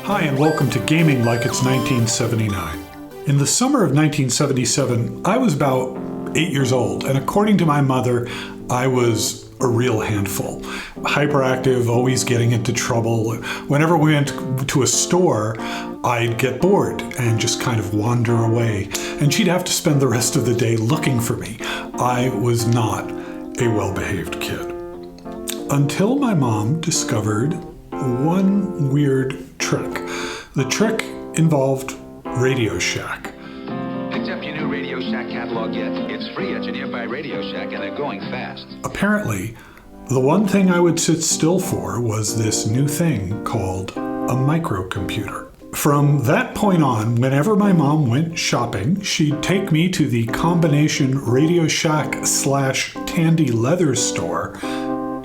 Hi, and welcome to Gaming Like It's 1979. In the summer of 1977, I was about 8 years old, and according to my mother, I was a real handful. Hyperactive, always getting into trouble. Whenever we went to a store, I'd get bored and just kind of wander away, and she'd have to spend the rest of the day looking for me. I was not a well-behaved kid. Until my mom discovered one weird trick. The trick involved Radio Shack. Picked up your new Radio Shack catalog yet? It's free at your nearby Radio Shack, and they're going fast. Apparently, the one thing I would sit still for was this new thing called a microcomputer. From that point on, whenever my mom went shopping, she'd take me to the combination Radio Shack / Tandy Leather store.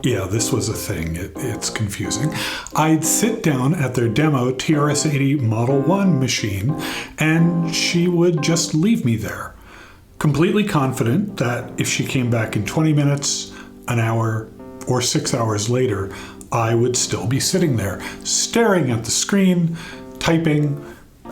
Yeah, this was a thing. It's confusing. I'd sit down at their demo TRS-80 Model 1 machine, and she would just leave me there, completely confident that if she came back in 20 minutes, an hour, or 6 hours later, I would still be sitting there, staring at the screen, typing,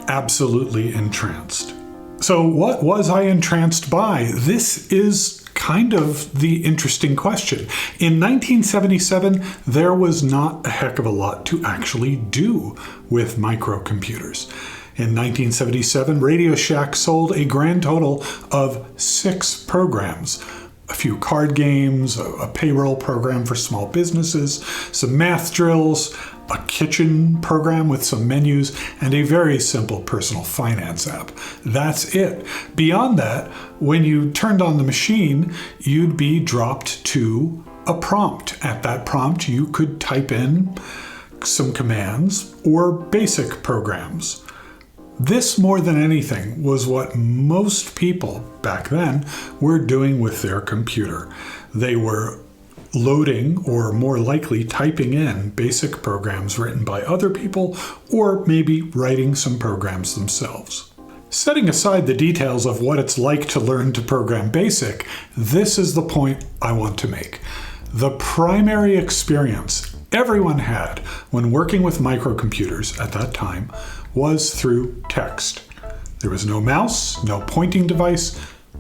absolutely entranced. So what was I entranced by? This is kind of the interesting question. In 1977, there was not a heck of a lot to actually do with microcomputers. In 1977, Radio Shack sold a grand total of 6 programs. A few card games, a payroll program for small businesses, some math drills, a kitchen program with some menus, and a very simple personal finance app. That's it. Beyond that, when you turned on the machine, you'd be dropped to a prompt. At that prompt, you could type in some commands or basic programs. This, more than anything, was what most people back then were doing with their computer. They were loading, or more likely typing in, basic programs written by other people, or maybe writing some programs themselves. Setting aside the details of what it's like to learn to program BASIC, this is the point I want to make. The primary experience everyone had when working with microcomputers at that time was through text. There was no mouse, no pointing device,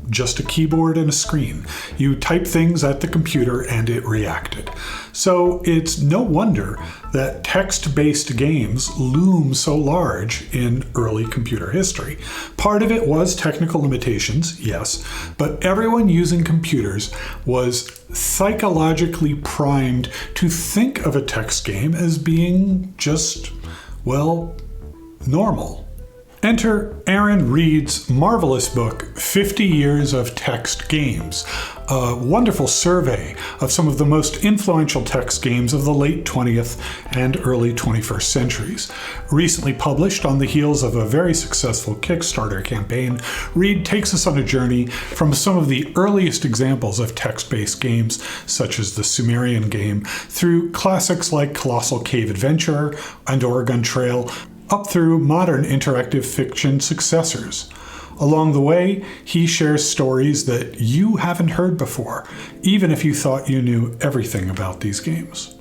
just a keyboard and a screen. You type things at the computer and it reacted. So it's no wonder that text-based games loom so large in early computer history. Part of it was technical limitations, yes, but everyone using computers was psychologically primed to think of a text game as being just, well, normal. Enter Aaron Reed's marvelous book, 50 Years of Text Games, a wonderful survey of some of the most influential text games of the late 20th and early 21st centuries. Recently published on the heels of a very successful Kickstarter campaign, Reed takes us on a journey from some of the earliest examples of text-based games, such as the Sumerian game, through classics like Colossal Cave Adventure and Oregon Trail, up through modern interactive fiction successors. Along the way, he shares stories that you haven't heard before, even if you thought you knew everything about these games.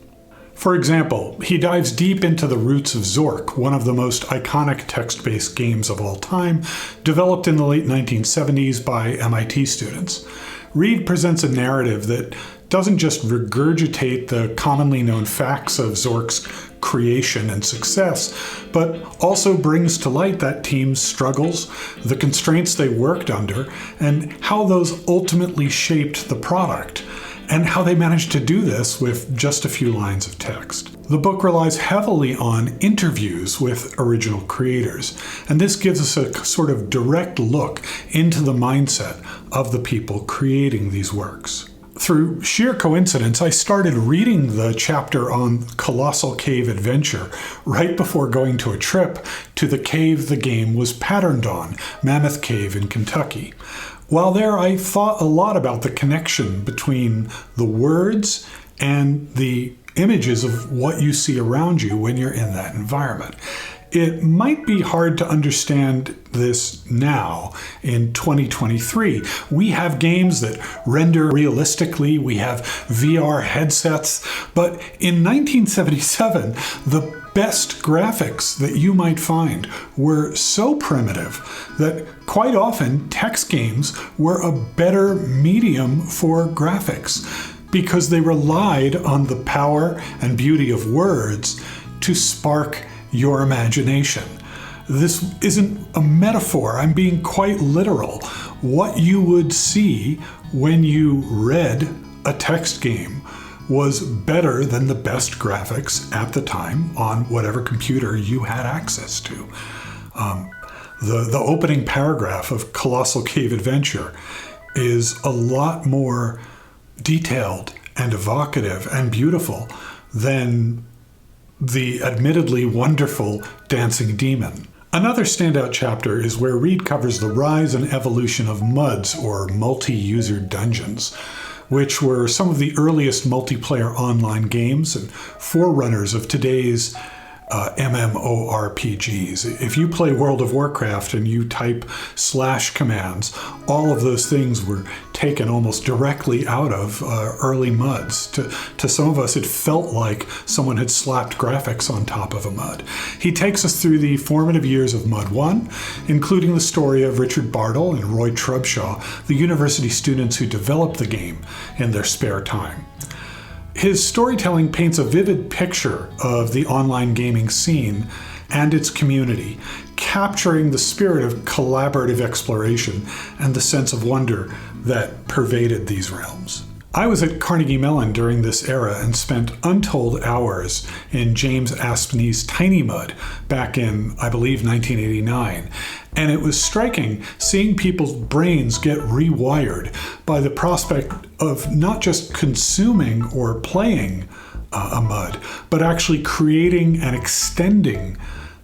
For example, he dives deep into the roots of Zork, one of the most iconic text-based games of all time, developed in the late 1970s by MIT students. Reed presents a narrative that doesn't just regurgitate the commonly known facts of Zork's creation and success, but also brings to light that team's struggles, the constraints they worked under, and how those ultimately shaped the product, and how they managed to do this with just a few lines of text. The book relies heavily on interviews with original creators, and this gives us a sort of direct look into the mindset of the people creating these works. Through sheer coincidence, I started reading the chapter on Colossal Cave Adventure right before going to a trip to the cave the game was patterned on, Mammoth Cave in Kentucky. While there, I thought a lot about the connection between the words and the images of what you see around you when you're in that environment. It might be hard to understand this now in 2023. We have games that render realistically, we have VR headsets, but in 1977, the best graphics that you might find were so primitive that quite often text games were a better medium for graphics because they relied on the power and beauty of words to spark your imagination. This isn't a metaphor. I'm being quite literal. What you would see when you read a text game was better than the best graphics at the time on whatever computer you had access to. The opening paragraph of Colossal Cave Adventure is a lot more detailed and evocative and beautiful than the admittedly wonderful Dancing Demon. Another standout chapter is where Reed covers the rise and evolution of MUDs, or multi-user dungeons, which were some of the earliest multiplayer online games and forerunners of today's MMORPGs. If you play World of Warcraft and you type / commands, all of those things were taken almost directly out of early MUDs. To some of us, it felt like someone had slapped graphics on top of a MUD. He takes us through the formative years of MUD 1, including the story of Richard Bartle and Roy Trubshaw, the university students who developed the game in their spare time. His storytelling paints a vivid picture of the online gaming scene and its community, capturing the spirit of collaborative exploration and the sense of wonder that pervaded these realms. I was at Carnegie Mellon during this era and spent untold hours in James Aspney's Tiny Mud back in, I believe, 1989. And it was striking seeing people's brains get rewired by the prospect of not just consuming or playing a MUD, but actually creating and extending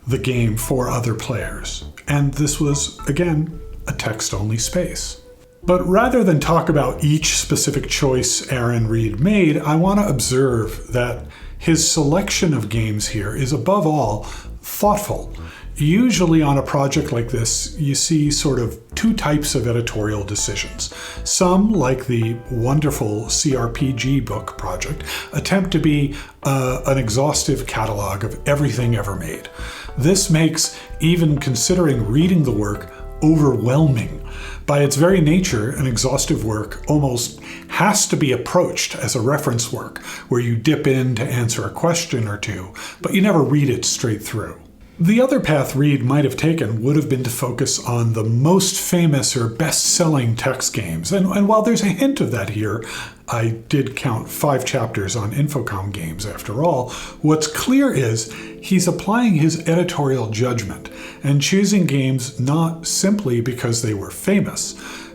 the game for other players. And this was, again, a text-only space. But rather than talk about each specific choice Aaron Reed made, I want to observe that his selection of games here is above all thoughtful. Usually on a project like this, you see sort of two types of editorial decisions. Some, like the wonderful CRPG book project, attempt to be an exhaustive catalog of everything ever made. This makes even considering reading the work overwhelming. By its very nature, an exhaustive work almost has to be approached as a reference work, where you dip in to answer a question or two, but you never read it straight through. The other path Reed might have taken would have been to focus on the most famous or best-selling text games. And while there's a hint of that here, I did count 5 chapters on Infocom games after all, what's clear is he's applying his editorial judgment and choosing games not simply because they were famous,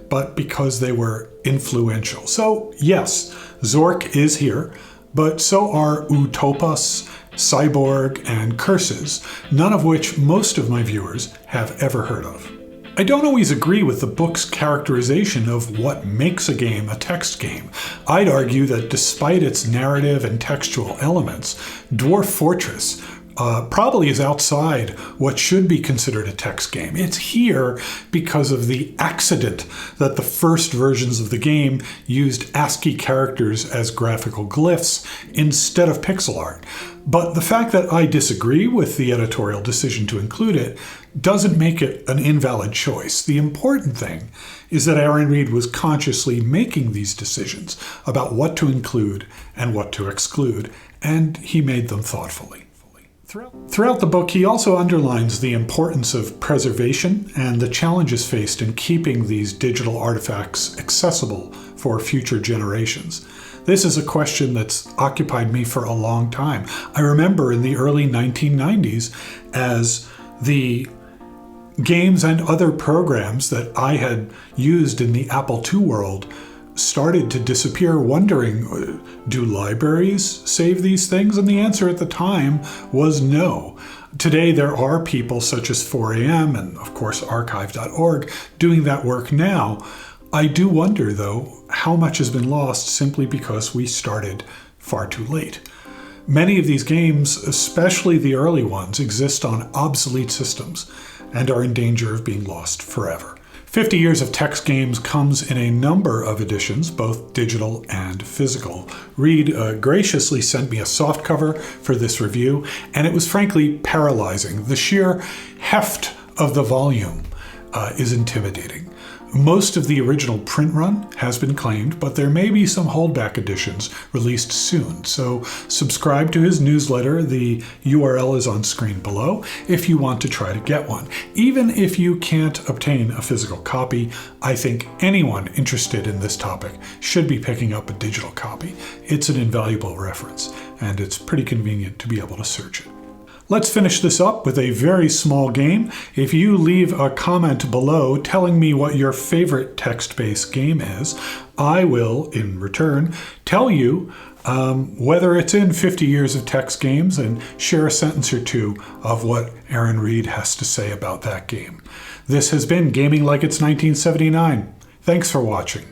but because they were influential. So yes, Zork is here, but so are Utopus, Cyborg, and Curses, none of which most of my viewers have ever heard of. I don't always agree with the book's characterization of what makes a game a text game. I'd argue that despite its narrative and textual elements, Dwarf Fortress probably is outside what should be considered a text game. It's here because of the accident that the first versions of the game used ASCII characters as graphical glyphs instead of pixel art. But the fact that I disagree with the editorial decision to include it doesn't make it an invalid choice. The important thing is that Aaron Reed was consciously making these decisions about what to include and what to exclude, and he made them thoughtfully. Throughout the book, he also underlines the importance of preservation and the challenges faced in keeping these digital artifacts accessible for future generations. This is a question that's occupied me for a long time. I remember in the early 1990s, as the games and other programs that I had used in the Apple II world started to disappear, wondering, do libraries save these things? And the answer at the time was no. Today, there are people such as 4AM and, of course, archive.org doing that work now. I do wonder, though, how much has been lost simply because we started far too late. Many of these games, especially the early ones, exist on obsolete systems and are in danger of being lost forever. 50 Years of Text Games comes in a number of editions, both digital and physical. Reed graciously sent me a softcover for this review, and it was frankly paralyzing. The sheer heft of the volume is intimidating. Most of the original print run has been claimed, but there may be some holdback editions released soon. So subscribe to his newsletter. The URL is on screen below if you want to try to get one. Even if you can't obtain a physical copy, I think anyone interested in this topic should be picking up a digital copy. It's an invaluable reference, and it's pretty convenient to be able to search it. Let's finish this up with a very small game. If you leave a comment below telling me what your favorite text-based game is, I will, in return, tell you whether it's in 50 Years of Text Games and share a sentence or two of what Aaron Reed has to say about that game. This has been Gaming Like It's 1979. Thanks for watching.